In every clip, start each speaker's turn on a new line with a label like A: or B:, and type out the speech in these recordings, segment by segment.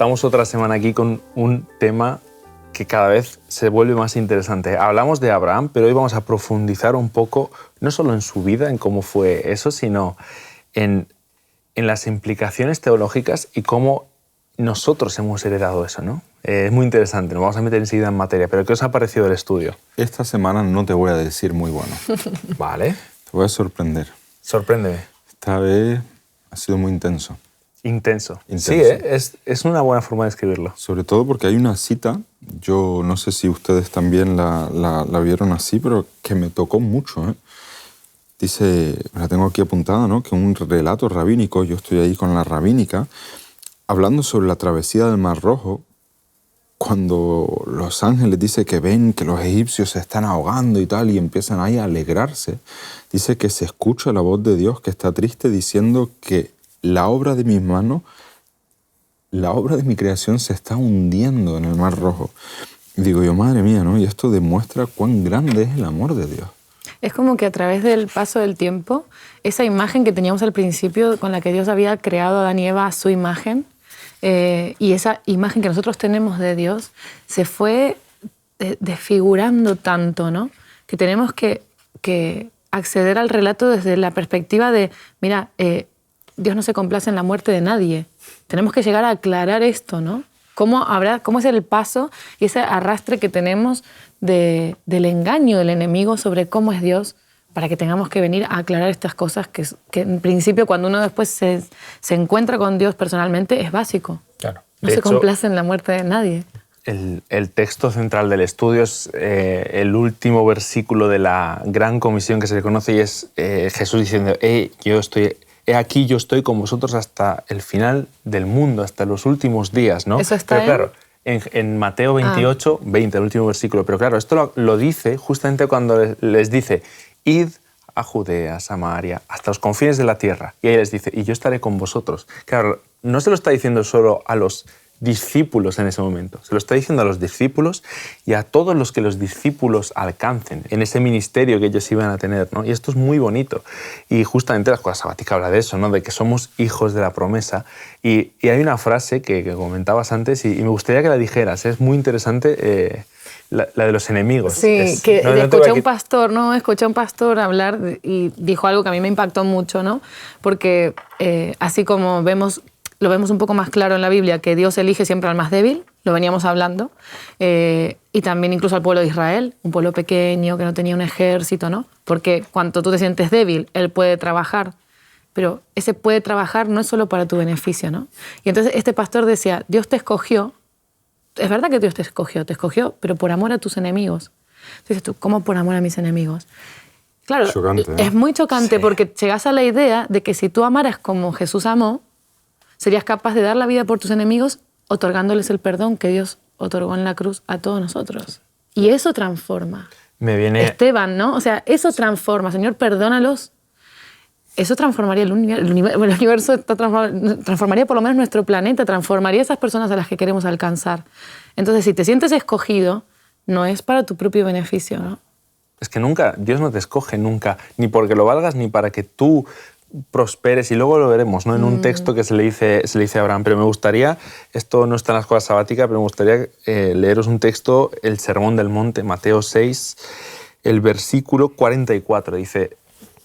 A: Estamos otra semana aquí con un tema que cada vez se vuelve más interesante. Hablamos de Abraham, pero hoy vamos a profundizar un poco, no solo en su vida, en cómo fue eso, sino en las implicaciones teológicas y cómo nosotros hemos heredado eso, ¿no? Es muy interesante, nos vamos a meter enseguida en materia, pero ¿qué os ha parecido el estudio?
B: Esta semana no te voy a decir muy bueno.
A: Vale.
B: Te voy a sorprender.
A: Sorpréndeme.
B: Esta vez ha sido muy intenso.
A: Intenso.
B: Intenso.
A: Sí, es una buena forma de escribirlo.
B: Sobre todo porque hay una cita, yo no sé si ustedes también la vieron así, pero que me tocó mucho, ¿eh? Dice, la tengo aquí apuntada, ¿no? Que un relato rabínico, yo estoy ahí con la rabínica, hablando sobre la travesía del Mar Rojo, cuando los ángeles dicen que ven que los egipcios se están ahogando y tal, y empiezan ahí a alegrarse, dice que se escucha la voz de Dios que está triste diciendo que la obra de mis manos, la obra de mi creación se está hundiendo en el Mar Rojo. Y digo yo, madre mía, ¿no? Y esto demuestra cuán grande es el amor de Dios.
C: Es como que a través del paso del tiempo, esa imagen que teníamos al principio, con la que Dios había creado a Adán y Eva a su imagen, y esa imagen que nosotros tenemos de Dios, se fue desfigurando tanto, ¿no? Que tenemos que acceder al relato desde la perspectiva de, mira, Dios no se complace en la muerte de nadie. Tenemos que llegar a aclarar esto, ¿no? ¿Cómo es el paso y ese arrastre que tenemos del engaño del enemigo sobre cómo es Dios, para que tengamos que venir a aclarar estas cosas que en principio cuando uno después se encuentra con Dios personalmente es básico.
A: Claro.
C: No se complace en la muerte de nadie.
A: El texto central del estudio es el último versículo de la gran comisión que se le conoce y es Jesús diciendo, He aquí yo estoy con vosotros hasta el final del mundo, hasta los últimos días, ¿no?
C: Eso está
A: Pero claro, en Mateo 28, 20, el último versículo. Pero claro, esto lo dice justamente cuando les dice, id a Judea, Samaria, hasta los confines de la tierra. Y ahí les dice, y yo estaré con vosotros. Claro, no se lo está diciendo solo a los discípulos en ese momento. Se lo está diciendo a los discípulos y a todos los que los discípulos alcancen en ese ministerio que ellos iban a tener, ¿no? Y esto es muy bonito. Y justamente la escuela sabática habla de eso, ¿no? De que somos hijos de la promesa. Y hay una frase que comentabas antes y me gustaría que la dijeras. Es muy interesante la de los enemigos.
C: Sí, escuché a un pastor hablar y dijo algo que a mí me impactó mucho, ¿no? Porque así como lo vemos un poco más claro en la Biblia, que Dios elige siempre al más débil, lo veníamos hablando, y también incluso al pueblo de Israel, un pueblo pequeño que no tenía un ejército, ¿no? Porque cuando tú te sientes débil, Él puede trabajar, pero ese puede trabajar no es solo para tu beneficio, ¿no? Y entonces este pastor decía, Dios te escogió, es verdad que Dios te escogió, pero por amor a tus enemigos. Entonces tú, ¿cómo por amor a mis enemigos? Claro,
B: Chocante, ¿eh?
C: Es muy chocante
A: Sí.
C: porque llegas a la idea de que si tú amaras como Jesús amó, serías capaz de dar la vida por tus enemigos otorgándoles el perdón que Dios otorgó en la cruz a todos nosotros. Y eso transforma.
A: Me viene...
C: Esteban, ¿no? O sea, eso transforma. Señor, perdónalos. Eso transformaría el universo, transformaría por lo menos nuestro planeta, transformaría a esas personas a las que queremos alcanzar. Entonces, si te sientes escogido, no es para tu propio beneficio, ¿no?
A: Es que nunca, Dios no te escoge nunca, ni porque lo valgas, ni para que tú prosperes, y luego lo veremos, ¿no? En un texto que se le dice a Abraham. Pero me gustaría, esto no está en la escuela sabática, pero me gustaría leeros un texto, el Sermón del Monte, Mateo 6, el versículo 44. Dice,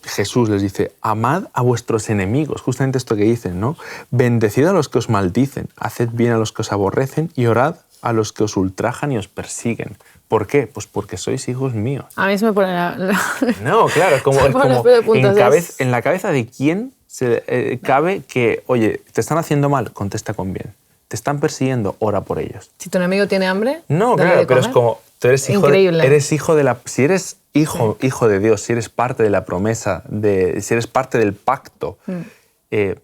A: Jesús les dice, amad a vuestros enemigos, justamente esto que dicen, ¿no? Bendecid a los que os maldicen, haced bien a los que os aborrecen y orad a los que os ultrajan y os persiguen. ¿Por qué? Pues porque sois hijos míos.
C: A mí se me pone
A: No, claro, es como en la cabeza de quién cabe que, oye, te están haciendo mal, contesta con bien. Te están persiguiendo, ora por ellos.
C: Si tu enemigo tiene hambre,
A: no,
C: dale
A: claro,
C: de
A: pero
C: comer.
A: es como, tú eres hijo
C: Increíble.
A: si eres hijo de Dios, si eres parte de la promesa, si eres parte del pacto,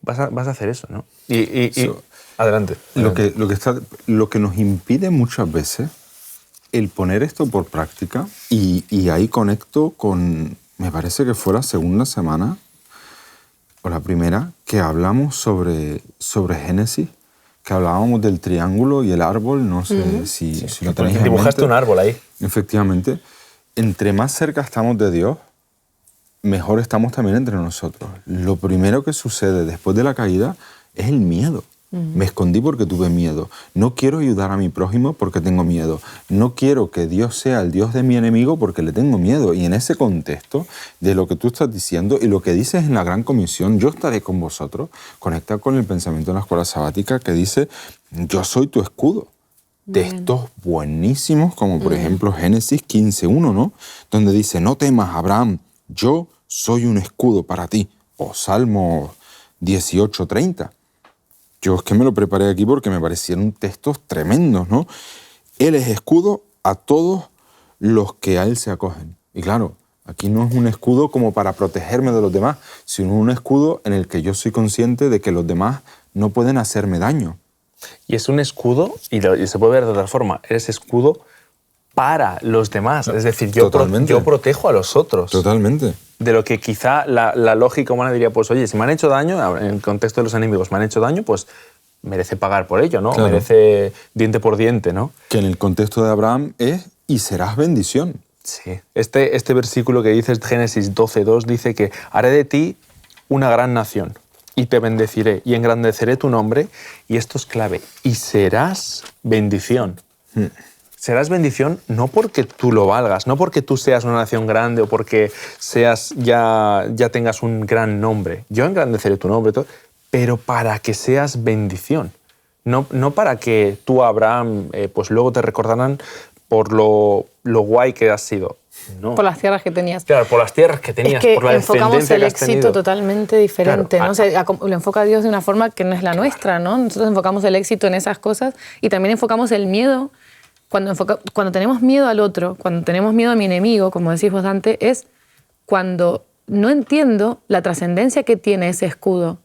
A: vas a hacer eso, ¿no? Adelante.
B: Lo que nos impide muchas veces el poner esto por práctica, y ahí conecto con, me parece que fue la segunda semana, o la primera, que hablamos sobre Génesis, que hablábamos del triángulo y el árbol, no sé si lo tenéis en
A: Dibujaste
B: mente.
A: un árbol ahí.
B: Efectivamente. Entre más cerca estamos de Dios, mejor estamos también entre nosotros. Lo primero que sucede después de la caída es el miedo. Me escondí porque tuve miedo. No quiero ayudar a mi prójimo porque tengo miedo. No quiero que Dios sea el Dios de mi enemigo porque le tengo miedo. Y en ese contexto de lo que tú estás diciendo y lo que dices en la Gran Comisión, yo estaré con vosotros, conecta con el pensamiento de la escuela sabática que dice, yo soy tu escudo. Textos buenísimos, como por ejemplo Génesis 15:1, ¿no? Donde dice, no temas, Abraham, yo soy un escudo para ti. O Salmo 18:30. Yo es que me lo preparé aquí porque me parecieron textos tremendos, ¿no? Él es escudo a todos los que a él se acogen. Y claro, aquí no es un escudo como para protegerme de los demás, sino un escudo en el que yo soy consciente de que los demás no pueden hacerme daño.
A: Y es un escudo, y se puede ver de otra forma, eres escudo para los demás. Es decir, yo protejo a los otros.
B: Totalmente.
A: De lo que quizá la lógica humana diría, pues oye, si me han hecho daño, en el contexto de los enemigos me han hecho daño, pues merece pagar por ello, ¿no? Claro. Merece diente por diente, ¿no?
B: Que en el contexto de Abraham es, y serás bendición.
A: Sí. Este versículo que dices, Génesis 12:2, dice que haré de ti una gran nación y te bendeciré y engrandeceré tu nombre, y esto es clave, y serás bendición. Serás bendición no porque tú lo valgas, no porque tú seas una nación grande o porque ya tengas un gran nombre. Yo engrandeceré tu nombre, pero para que seas bendición. No para que tú, Abraham, pues luego te recordarán por lo guay que has sido. No.
C: Por las tierras que tenías.
A: Claro, por las tierras que tenías,
C: es que
A: por la descendencia que has tenido.
C: Enfocamos el éxito totalmente diferente, claro. ¿No? O sea, lo enfoca Dios de una forma que no es la nuestra, ¿no? Nosotros enfocamos el éxito en esas cosas y también enfocamos el miedo. Cuando tenemos miedo al otro, cuando tenemos miedo a mi enemigo, como decís vos, Dante, es cuando no entiendo la trascendencia que tiene ese escudo.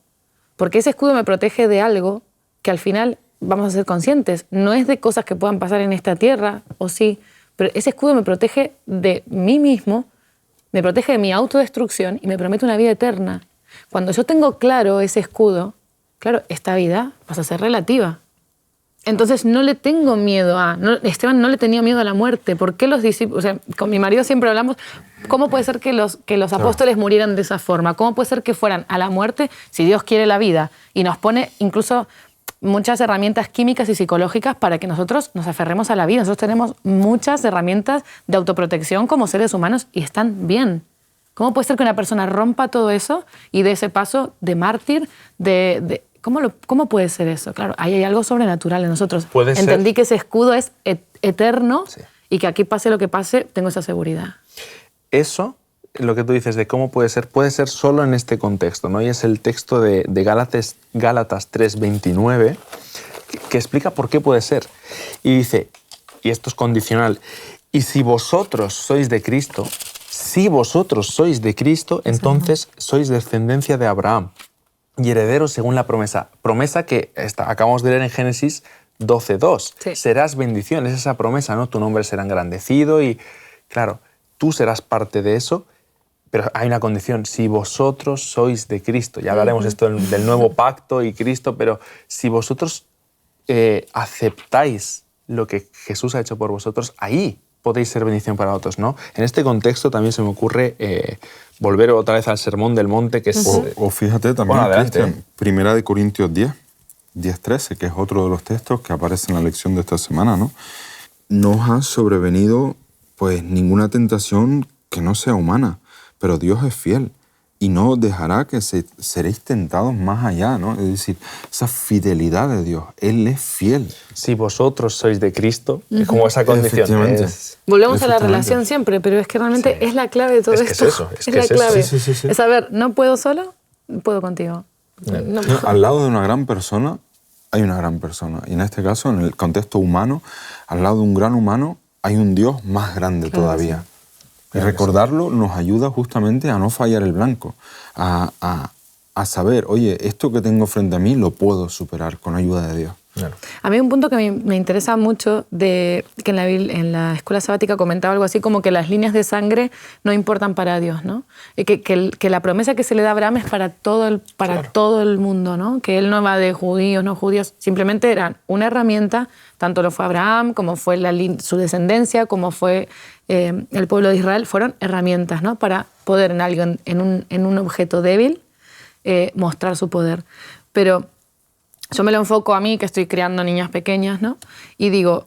C: Porque ese escudo me protege de algo que al final, vamos a ser conscientes, no es de cosas que puedan pasar en esta tierra, o sí, pero ese escudo me protege de mí mismo, me protege de mi autodestrucción y me promete una vida eterna. Cuando yo tengo claro ese escudo, claro, esta vida pasa a ser relativa. Entonces no le tengo miedo Esteban no le tenía miedo a la muerte. ¿Por qué los discípulos? O sea, con mi marido siempre hablamos, ¿cómo puede ser que los apóstoles murieran de esa forma? ¿Cómo puede ser que fueran a la muerte si Dios quiere la vida? Y nos pone incluso muchas herramientas químicas y psicológicas para que nosotros nos aferremos a la vida. Nosotros tenemos muchas herramientas de autoprotección como seres humanos y están bien. ¿Cómo puede ser que una persona rompa todo eso y dé ese paso de mártir, ¿Cómo puede ser eso? Claro, ahí hay algo sobrenatural en nosotros. Entendí que ese escudo es eterno, sí. Y que aquí pase lo que pase, tengo esa seguridad.
A: Eso, lo que tú dices de cómo puede ser solo en este contexto, ¿no? Y es el texto de Gálatas 3:29 que explica por qué puede ser. Y dice, y esto es condicional, y si vosotros sois de Cristo, entonces sois descendencia de Abraham y herederos según la promesa. Promesa que acabamos de leer en Génesis 12:2. Sí. Serás bendición, es esa promesa, ¿no? Tu nombre será engrandecido y, claro, tú serás parte de eso, pero hay una condición, si vosotros sois de Cristo. Ya hablaremos esto del nuevo pacto y Cristo, pero si vosotros aceptáis lo que Jesús ha hecho por vosotros, ahí podéis ser bendición para otros, ¿no? En este contexto también se me ocurre volver otra vez al Sermón del Monte, que es...
B: O fíjate también, bueno, Cristian, 1 Corintios 10:13, que es otro de los textos que aparece en la lección de esta semana, ¿no? No os ha sobrevenido, pues, ninguna tentación que no sea humana, pero Dios es fiel y no os dejará que seréis tentados más allá, ¿no? Es decir, esa fidelidad de Dios, Él es fiel.
A: Si vosotros sois de Cristo, como esa condición.
C: Volvemos a la relación siempre, pero es que realmente es la clave de todo esto.
A: Es eso.
C: Es la clave. Sí. Es saber, no puedo solo, puedo contigo.
B: No. Al lado de una gran persona hay una gran persona. Y en este caso, en el contexto humano, al lado de un gran humano hay un Dios más grande todavía. Sí. Y recordarlo nos ayuda justamente a no fallar el blanco, a saber, oye, esto que tengo frente a mí lo puedo superar con ayuda de Dios.
C: Claro. A mí un punto que me interesa mucho, que en la escuela sabática comentaba algo así como que las líneas de sangre no importan para Dios, ¿no? Que la promesa que se le da a Abraham es para todo el mundo, ¿no? Que él no va de judíos, no judíos, simplemente eran una herramienta, tanto lo fue Abraham, como fue su descendencia, como fue el pueblo de Israel, fueron herramientas, ¿no? Para poder en alguien, en un objeto débil, mostrar su poder. Pero yo me lo enfoco a mí, que estoy criando niñas pequeñas, ¿no? Y digo,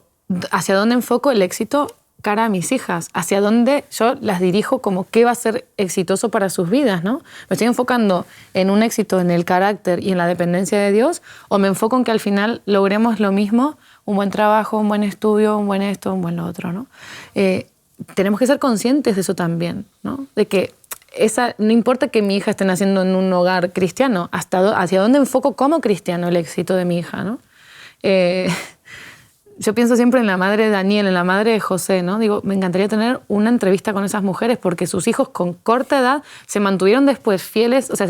C: ¿hacia dónde enfoco el éxito cara a mis hijas? ¿Hacia dónde yo las dirijo como qué va a ser exitoso para sus vidas, ¿no? ¿Me estoy enfocando en un éxito en el carácter y en la dependencia de Dios? ¿O me enfoco en que al final logremos lo mismo? Un buen trabajo, un buen estudio, un buen esto, un buen lo otro, ¿no? Tenemos que ser conscientes de eso también, ¿no? De que no importa que mi hija esté naciendo en un hogar cristiano, hacia dónde enfoco como cristiano el éxito de mi hija, ¿no? Yo pienso siempre en la madre de Daniel, en la madre de José, ¿no? Digo, me encantaría tener una entrevista con esas mujeres porque sus hijos con corta edad se mantuvieron después fieles, o sea,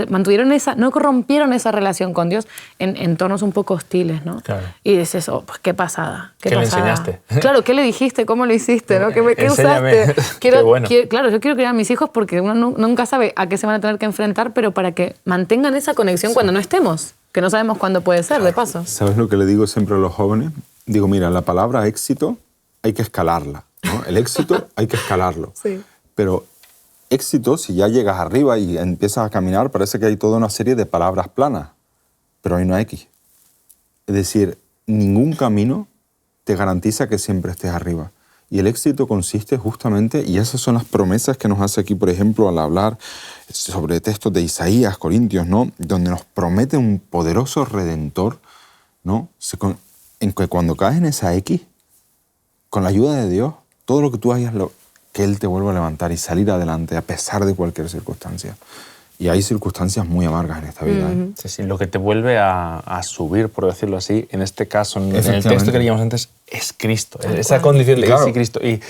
C: no rompieron esa relación con Dios en entornos un poco hostiles, ¿no? Claro. Y dices, oh, pues qué pasada.
A: ¿Qué le enseñaste?
C: Claro, ¿qué le dijiste? ¿Cómo lo hiciste? ¿No? ¿Qué usaste?
A: Qué bueno.
C: Claro, yo quiero criar a mis hijos porque uno nunca sabe a qué se van a tener que enfrentar, pero para que mantengan esa conexión cuando no estemos, que no sabemos cuándo puede ser, de paso.
B: ¿Sabes lo que le digo siempre a los jóvenes? Digo, mira, la palabra éxito hay que escalarla, ¿no? El éxito hay que escalarlo.
C: Sí.
B: Pero éxito, si ya llegas arriba y empiezas a caminar, parece que hay toda una serie de palabras planas, pero hay una X. Es decir, ningún camino te garantiza que siempre estés arriba. Y el éxito consiste justamente, y esas son las promesas que nos hace aquí, por ejemplo, al hablar sobre textos de Isaías, Corintios, ¿no? Donde nos promete un poderoso redentor, ¿no? En que cuando caes en esa X, con la ayuda de Dios, todo lo que tú hagas, que Él te vuelva a levantar y salir adelante a pesar de cualquier circunstancia. Y hay circunstancias muy amargas en esta vida. ¿eh?
A: Sí, sí, lo que te vuelve a subir, por decirlo así, en este caso, en el texto que leíamos antes, es Cristo. Esa condición de
B: claro.
A: sí, Cristo.
B: Y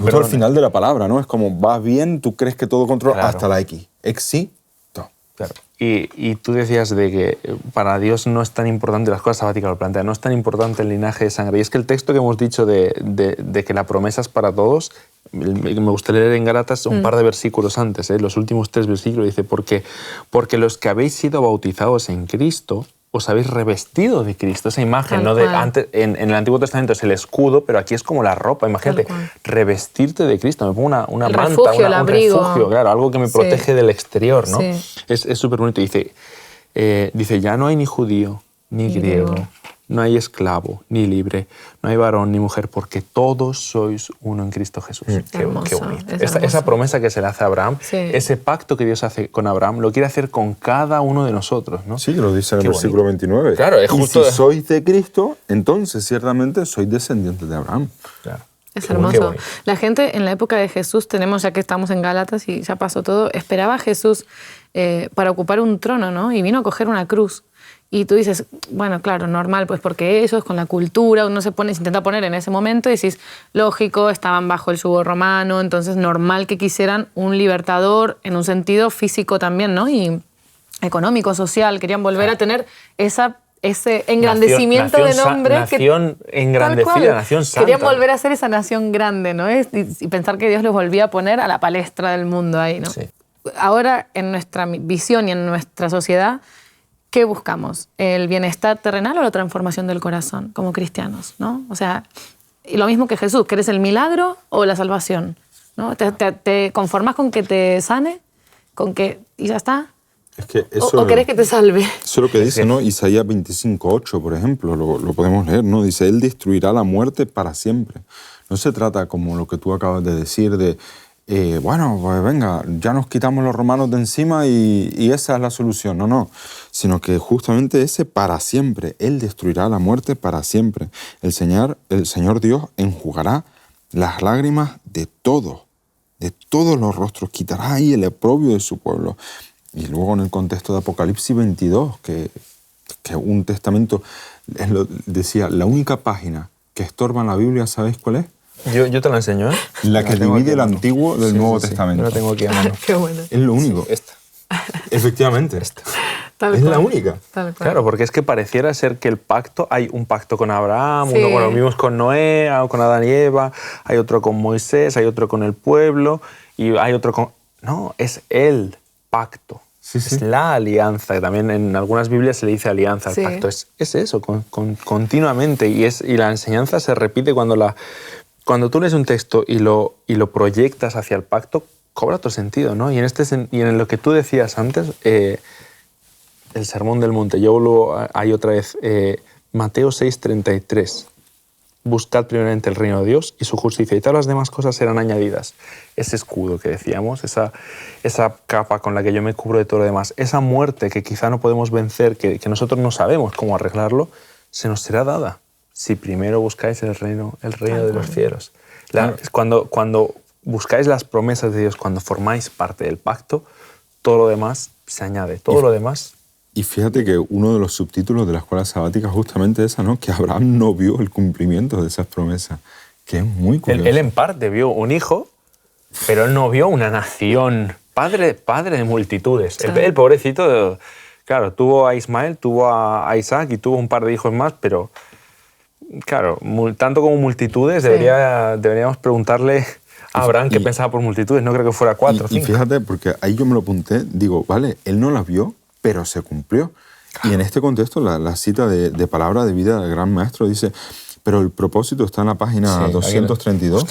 B: justo al final de la palabra, ¿no? Es como, vas bien, tú crees que todo controla,
A: claro.
B: hasta la X. Éxito.
A: Claro. Y tú decías de que para Dios no es tan importante, las cosas sabáticas lo plantean, no es tan importante el linaje de sangre. Y es que el texto que hemos dicho de que la promesa es para todos, me gustaría leer en Gálatas un par de versículos antes, los últimos 3 versículos, dice, porque los que habéis sido bautizados en Cristo, os habéis revestido de Cristo, esa imagen, ¿no? Antes, en el Antiguo Testamento es el escudo, pero aquí es como la ropa, imagínate, revestirte de Cristo, me pongo una manta,
C: refugio,
A: un refugio, claro, algo que me protege del exterior, ¿no?
C: Sí.
A: Es súper bonito, dice, ya no hay ni judío, ni griego, no hay esclavo, ni libre, no hay varón, ni mujer, porque todos sois uno en Cristo Jesús. Qué bonito. Esa promesa que se le hace a Abraham, ese pacto que Dios hace con Abraham, lo quiere hacer con cada uno de nosotros, ¿no?
B: Sí, lo dice en el versículo 29.
A: Claro, es justo.
B: Y si sois de Cristo, entonces ciertamente sois descendientes de Abraham.
A: Claro.
C: Es hermoso. La gente en la época de Jesús, ya que estamos en Gálatas y ya pasó todo, esperaba a Jesús para ocupar un trono, ¿no? Y vino a coger una cruz. Y tú dices, bueno, claro, normal, pues porque eso es con la cultura, uno se intenta poner en ese momento y decís, lógico, estaban bajo el yugo romano, entonces normal que quisieran un libertador en un sentido físico también, ¿no? Y económico, social, querían volver a tener ese engrandecimiento de nombre.
A: Nación engrandecida, nación santa.
C: Querían volver a ser esa nación grande, ¿no? Y pensar que Dios los volvía a poner a la palestra del mundo ahí, ¿no? Sí. Ahora, en nuestra visión y en nuestra sociedad, ¿qué buscamos? ¿El bienestar terrenal o la transformación del corazón como cristianos, ¿no? O sea, y lo mismo que Jesús, ¿querés el milagro o la salvación? ¿No? ¿Te conformas con que te sane? ¿Y ya está?
B: Es que eso,
C: ¿O querés que te salve?
B: Eso es lo que dice, ¿no? Isaías 25:8, por ejemplo, lo podemos leer, ¿no? Dice, Él destruirá la muerte para siempre. No se trata como lo que tú acabas de decir de, bueno, pues venga, ya nos quitamos los romanos de encima y esa es la solución. No, sino que justamente ese para siempre. Él destruirá la muerte para siempre. El Señor Dios enjugará las lágrimas de todos los rostros, quitará ahí el oprobio de su pueblo. Y luego en el contexto de Apocalipsis 22, que un testamento decía, la única página que estorba en la Biblia, ¿sabéis cuál es?
A: Yo te la enseño, ¿eh?
B: La que divide el Antiguo del Nuevo Testamento.
A: Yo la tengo aquí a mano.
C: Qué bueno.
B: Es lo único.
A: Sí, esta.
B: Efectivamente.
A: Esta.
B: Es la única.
A: Claro, porque es que pareciera ser que el pacto, hay un pacto con Abraham,
C: sí.
A: uno, lo vimos con Noé, con Adán y Eva, hay otro con Moisés, hay otro con el pueblo, y hay otro con... No, es el pacto.
B: Sí.
A: Es la alianza, que también en algunas Biblias se le dice alianza al pacto. Es eso, continuamente. Y la enseñanza se repite cuando tú lees un texto y lo proyectas hacia el pacto, cobra otro sentido, ¿no? Y en lo que tú decías antes, el Sermón del Monte. Yo vuelvo ahí otra vez. Mateo 6:33. Buscad primeramente el reino de Dios y su justicia, y todas las demás cosas serán añadidas. Ese escudo que decíamos, esa capa con la que yo me cubro de todo lo demás, esa muerte que quizá no podemos vencer, que nosotros no sabemos cómo arreglarlo, se nos será dada si primero buscáis el reino de los cielos. Cuando buscáis las promesas de Dios, cuando formáis parte del pacto, todo lo demás se añade, todo lo demás.
B: Y fíjate que uno de los subtítulos de la escuela sabática es justamente esa, ¿no? Que Abraham no vio el cumplimiento de esas promesas, que es muy curioso.
A: Él en parte vio un hijo, pero él no vio una nación, padre de multitudes. Sí. El pobrecito, claro, tuvo a Ismael, tuvo a Isaac y tuvo un par de hijos más, pero claro, tanto como multitudes, sí. Deberíamos preguntarle a Abraham qué pensaba por multitudes, no creo que fuera 4 o 5.
B: Y fíjate, porque ahí yo me lo apunté, digo, vale, él no las vio, pero se cumplió. Claro. Y en este contexto, la cita de Palabra de Vida del Gran Maestro dice, pero el propósito está en la página 232,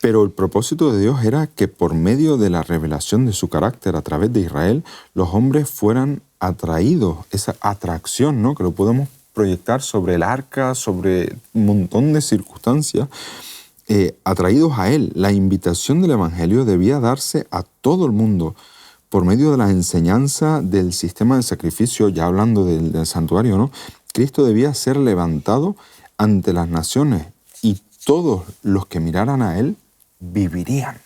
B: pero el propósito de Dios era que por medio de la revelación de su carácter a través de Israel, los hombres fueran atraídos, esa atracción, ¿no? Que lo podemos proyectar sobre el arca, sobre un montón de circunstancias, atraídos a Él. La invitación del Evangelio debía darse a todo el mundo, por medio de la enseñanza del sistema de sacrificio, ya hablando del santuario, ¿no? Cristo debía ser levantado ante las naciones y todos los que miraran a Él vivirían.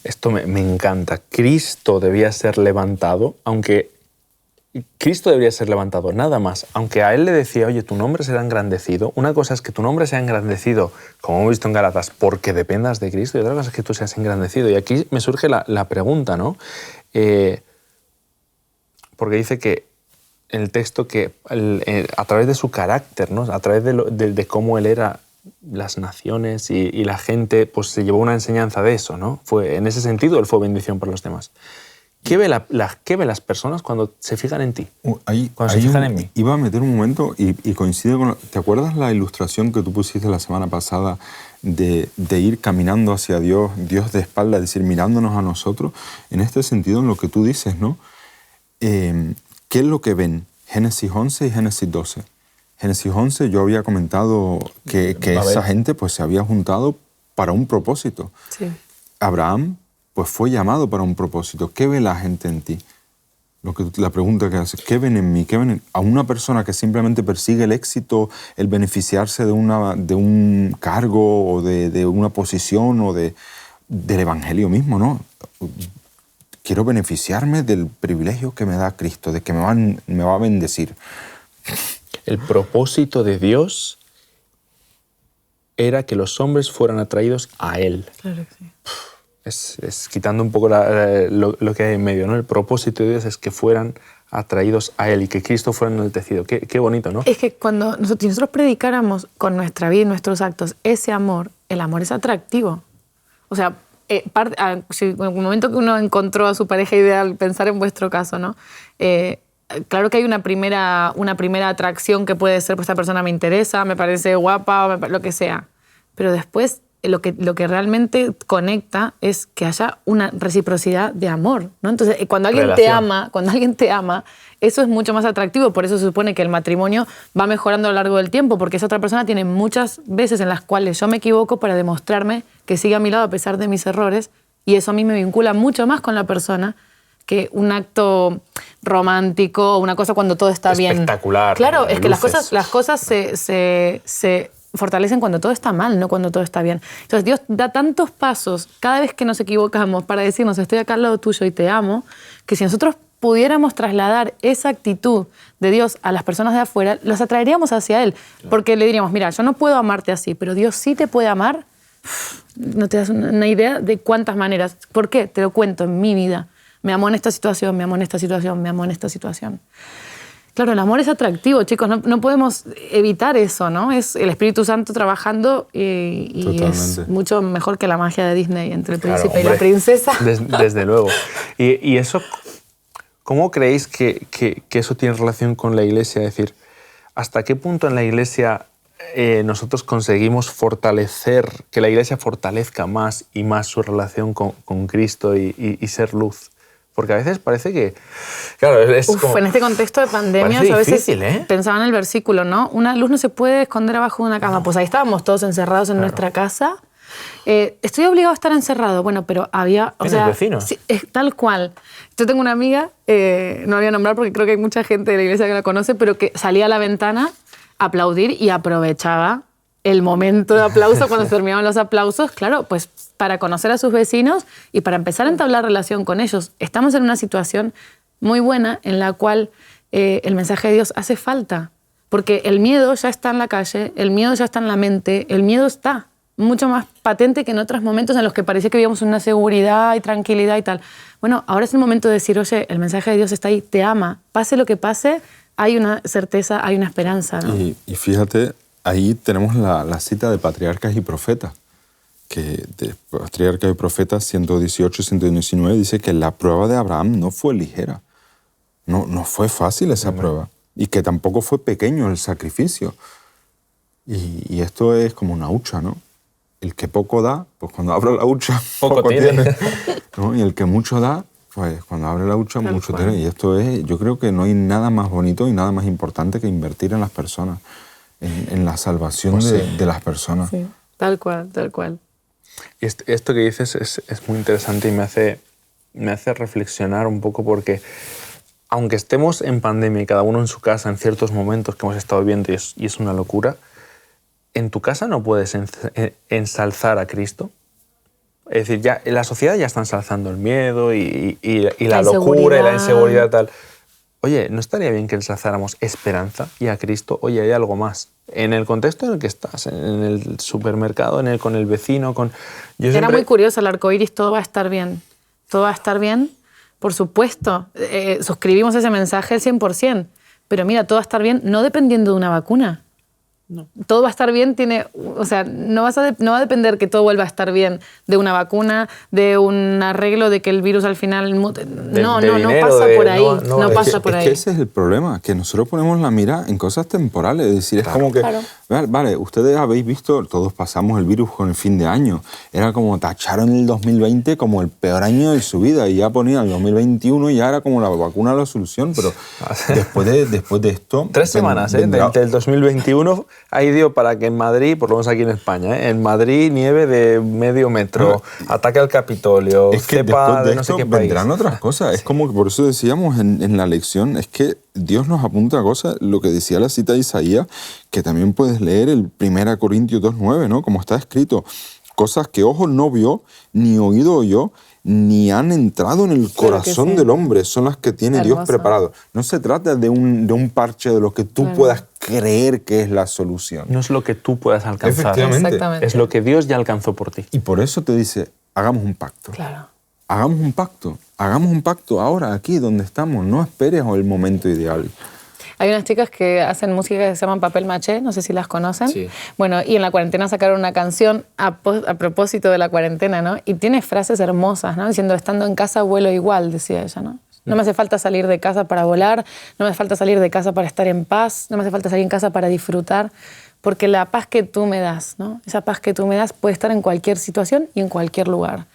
A: Esto me encanta. Cristo debía ser levantado, aunque Cristo debería ser levantado, nada más. Aunque a Él le decía, oye, tu nombre será engrandecido. Una cosa es que tu nombre sea engrandecido, como hemos visto en Gálatas, porque dependas de Cristo, y otra cosa es que tú seas engrandecido. Y aquí me surge la pregunta, ¿no? Porque dice que en el texto que a través de su carácter, ¿no? A través de cómo Él era, las naciones y la gente, pues se llevó una enseñanza de eso, ¿no? En ese sentido, Él fue bendición para los demás. ¿Qué ve las personas cuando se fijan en ti? Cuando se fijan en mí.
B: Iba a meter un momento y coincide con... ¿Te acuerdas la ilustración que tú pusiste la semana pasada de ir caminando hacia Dios, Dios de espalda, es decir, mirándonos a nosotros? En este sentido, en lo que tú dices, ¿no? ¿Qué es lo que ven? Génesis 11 y Génesis 12. Génesis 11 yo había comentado que esa gente pues, se había juntado para un propósito.
C: Sí.
B: Abraham pues fue llamado para un propósito. ¿Qué ve la gente en ti? La pregunta que haces, ¿qué ven en mí? ¿Qué ven a una persona que simplemente persigue el éxito, el beneficiarse de un cargo o de una posición o del evangelio mismo, ¿no? Quiero beneficiarme del privilegio que me da Cristo, de que me va a bendecir.
A: El propósito de Dios era que los hombres fueran atraídos a Él.
C: Claro que sí.
A: Es quitando un poco lo que hay en medio, ¿no? El propósito de Dios es que fueran atraídos a Él y que Cristo fuera enaltecido. Qué bonito, ¿no?
C: Es que cuando nosotros predicáramos con nuestra vida y nuestros actos ese amor, el amor es atractivo. O sea, si en el momento que uno encontró a su pareja ideal, pensar en vuestro caso, ¿no? Claro que hay una primera atracción que puede ser, pues esta persona me interesa, me parece guapa, lo que sea. Pero después lo que realmente conecta es que haya una reciprocidad de amor, ¿no? Entonces, cuando alguien te ama, eso es mucho más atractivo. Por eso se supone que el matrimonio va mejorando a lo largo del tiempo, porque esa otra persona tiene muchas veces en las cuales yo me equivoco para demostrarme que sigue a mi lado a pesar de mis errores, y eso a mí me vincula mucho más con la persona que un acto romántico, una cosa cuando todo está bien.
A: Espectacular.
C: Claro, es que las cosas se fortalecen cuando todo está mal, no cuando todo está bien. Entonces Dios da tantos pasos cada vez que nos equivocamos para decirnos estoy acá al lado tuyo y te amo, que si nosotros pudiéramos trasladar esa actitud de Dios a las personas de afuera, los atraeríamos hacia Él. Claro. Porque le diríamos, mira, yo no puedo amarte así, pero Dios sí te puede amar. No te das una idea de cuántas maneras. ¿Por qué? Te lo cuento en mi vida. Me amó en esta situación, me amó en esta situación, me amó en esta situación. Claro, el amor es atractivo, chicos, no podemos evitar eso, ¿no? Es el Espíritu Santo trabajando y es mucho mejor que la magia de Disney entre el príncipe y la princesa.
A: Desde luego. Y eso, ¿cómo creéis que eso tiene relación con la Iglesia? Es decir, ¿hasta qué punto en la Iglesia nosotros conseguimos fortalecer, que la Iglesia fortalezca más y más su relación con Cristo y ser luz? Porque a veces parece que... Claro, es como...
C: En este contexto de pandemia,
A: Parece
C: yo a veces
A: difícil,
C: pensaba en el versículo, ¿no? Una luz no se puede esconder abajo de una cama. Pues ahí estábamos todos encerrados en nuestra casa. Estoy obligado a estar encerrado. Bueno, pero había...
A: ¿Tienes vecinos?
C: Sí, tal cual. Yo tengo una amiga, no la voy a nombrar porque creo que hay mucha gente de la iglesia que la conoce, pero que salía a la ventana a aplaudir y aprovechaba el momento de aplauso cuando se terminaban los aplausos, claro, pues para conocer a sus vecinos y para empezar a entablar relación con ellos. Estamos en una situación muy buena en la cual el mensaje de Dios hace falta, porque el miedo ya está en la calle, el miedo ya está en la mente, el miedo está mucho más patente que en otros momentos en los que parecía que vivíamos una seguridad y tranquilidad y tal. Bueno, ahora es el momento de decir, oye, el mensaje de Dios está ahí, te ama, pase lo que pase, hay una certeza, hay una esperanza, ¿no?
B: Y fíjate, ahí tenemos la cita de Patriarcas y Profetas, que de Patriarcas y Profetas 118 y 119 dice que la prueba de Abraham no fue ligera, no fue fácil esa prueba, y que tampoco fue pequeño el sacrificio. Y esto es como una hucha, ¿no? El que poco da, pues cuando abre la hucha, poco tiene. ¿No? Y el que mucho da, pues cuando abre la hucha, mucho tiene. Y esto es, yo creo que no hay nada más bonito y nada más importante que invertir en las personas, en la salvación de las personas.
C: Sí, tal cual, tal cual.
A: Y esto que dices es muy interesante y me hace reflexionar un poco porque aunque estemos en pandemia y cada uno en su casa en ciertos momentos que hemos estado viviendo y es una locura, ¿en tu casa no puedes ensalzar a Cristo? Es decir, ya, la sociedad ya está ensalzando el miedo y la locura y la inseguridad tal. Oye, ¿no estaría bien que ensalzáramos esperanza y a Cristo? Oye, hay algo más. En el contexto en el que estás, en el supermercado, con el vecino,
C: Era muy curioso el arcoíris, todo va a estar bien. Todo va a estar bien, por supuesto. Suscribimos ese mensaje al 100%. Pero mira, todo va a estar bien no dependiendo de una vacuna. No. Todo va a estar bien, no va a depender que todo vuelva a estar bien de una vacuna, de un arreglo, de que el virus al final... No pasa por ahí. No pasa por ahí.
B: Es que ese es el problema, que nosotros ponemos la mira en cosas temporales. Es decir, es como que... Claro. Vale, ustedes habéis visto, todos pasamos el virus con el fin de año. Era como tacharon el 2020 como el peor año de su vida y ya ponían el 2021 y ya era como la vacuna la solución. Pero después de esto...
A: 3 semanas, del 2021... Ahí dio para que en Madrid, por lo menos aquí en España, en Madrid nieve de medio metro, ataque al Capitolio,
B: es que
A: cepa
B: de
A: no sé qué país.
B: Vendrán otras cosas. Es como que por eso decíamos en la lección, es que Dios nos apunta a cosas, lo que decía la cita de Isaías, que también puedes leer el 1 Corintios 2:9, ¿no? Como está escrito, cosas que ojo no vio, ni oído oyó, ni han entrado en el corazón del hombre, son las que tiene Dios preparado. No se trata de un parche de lo que tú puedas creer que es la solución.
A: No es lo que tú puedas alcanzar.
C: Efectivamente.
A: Es lo que Dios ya alcanzó por ti.
B: Y por eso te dice, hagamos un pacto.
C: Claro.
B: Hagamos un pacto ahora, aquí, donde estamos. No esperes el momento ideal.
C: Hay unas chicas que hacen música que se llaman Papel Maché, no sé si las conocen.
A: Sí.
C: Bueno, y en la cuarentena sacaron una canción a propósito de la cuarentena, ¿no? Y tiene frases hermosas, ¿no? Diciendo, estando en casa vuelo igual, decía ella, ¿no? No me hace falta salir de casa para volar, no me hace falta salir de casa para estar en paz, no me hace falta salir en casa para disfrutar, porque la paz que tú me das, ¿no? Esa paz que tú me das puede estar en cualquier situación y en cualquier lugar.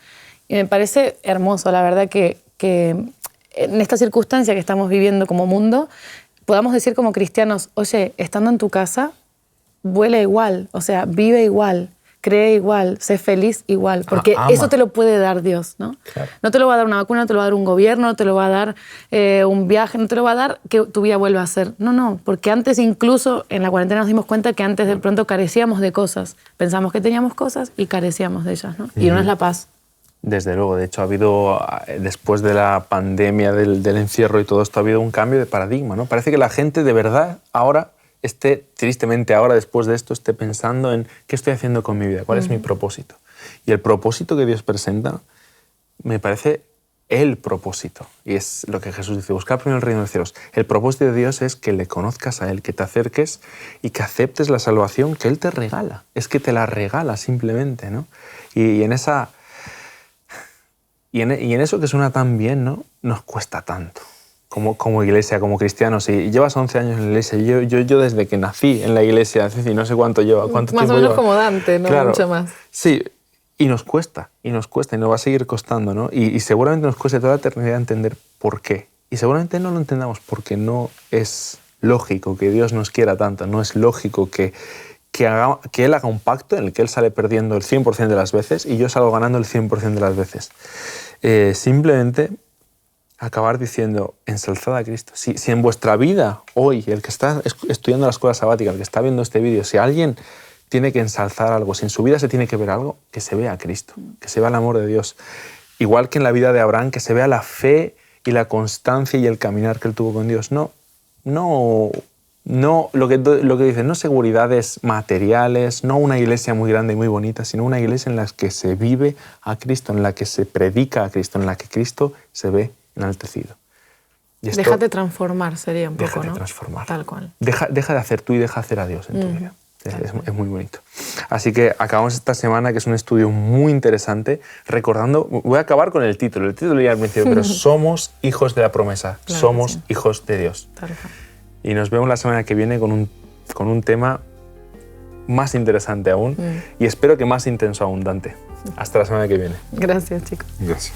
C: Y me parece hermoso, la verdad, que en esta circunstancia que estamos viviendo como mundo, podamos decir como cristianos, oye, estando en tu casa, vuela igual, o sea, vive igual, cree igual, sé feliz igual, porque eso te lo puede dar Dios, ¿no? Claro. No te lo va a dar una vacuna, no te lo va a dar un gobierno, no te lo va a dar un viaje, no te lo va a dar que tu vida vuelva a ser. No, porque antes incluso en la cuarentena nos dimos cuenta que antes de pronto carecíamos de cosas. Pensamos que teníamos cosas y carecíamos de ellas, ¿no? Y no es la paz.
A: Desde luego, de hecho ha habido, después de la pandemia, del encierro y todo esto, ha habido un cambio de paradigma, ¿no? Parece que la gente de verdad ahora tristemente ahora, después de esto, esté pensando en qué estoy haciendo con mi vida, cuál es mi propósito. Y el propósito que Dios presenta me parece el propósito. Y es lo que Jesús dice, buscar primero el reino de los cielos. El propósito de Dios es que le conozcas a Él, que te acerques y que aceptes la salvación que Él te regala. Es que te la regala simplemente, ¿no? Y en esa... Y en eso que suena tan bien, ¿no? Nos cuesta tanto. Como iglesia, como cristianos. Y llevas 11 años en la iglesia. Yo desde que nací en la iglesia, no sé cuánto lleva. ¿Cuánto
C: más
A: tiempo
C: o menos
A: lleva?
C: Como Dante, ¿no?
A: Claro,
C: mucho más.
A: Sí. Y nos cuesta, y nos va a seguir costando, ¿no? Y seguramente nos cueste toda la eternidad entender por qué. Y seguramente no lo entendamos porque no es lógico que Dios nos quiera tanto, no es lógico que Él haga un pacto en el que Él sale perdiendo el 100% de las veces y yo salgo ganando el 100% de las veces. Simplemente acabar diciendo, ensalzad a Cristo. Si en vuestra vida hoy, el que está estudiando la escuela sabática, el que está viendo este vídeo, si alguien tiene que ensalzar algo, si en su vida se tiene que ver algo, que se vea a Cristo, que se vea el amor de Dios. Igual que en la vida de Abraham, que se vea la fe y la constancia y el caminar que él tuvo con Dios. No, lo que dicen, no seguridades materiales, no una iglesia muy grande y muy bonita, sino una iglesia en la que se vive a Cristo, en la que se predica a Cristo, en la que Cristo se ve enaltecido.
C: Déjate transformar, sería un poco, ¿no?
A: Déjate transformar.
C: Tal cual.
A: Deja de hacer tú y deja hacer a Dios en tu vida. Es muy bonito. Así que acabamos esta semana, que es un estudio muy interesante, recordando, voy a acabar con el título ya al principio, pero somos hijos de la promesa, claro, somos hijos de Dios. Claro. Y nos vemos la semana que viene con un tema más interesante aún y espero que más intenso aún, Dante. Hasta la semana que viene.
C: Gracias, chicos.
B: Gracias.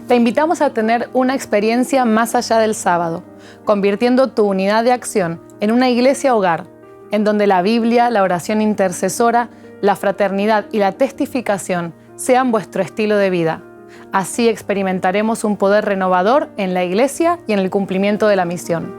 C: Te invitamos a tener una experiencia más allá del sábado, convirtiendo tu unidad de acción en una iglesia hogar, en donde la Biblia, la oración intercesora, la fraternidad y la testificación sean vuestro estilo de vida. Así experimentaremos un poder renovador en la iglesia y en el cumplimiento de la misión.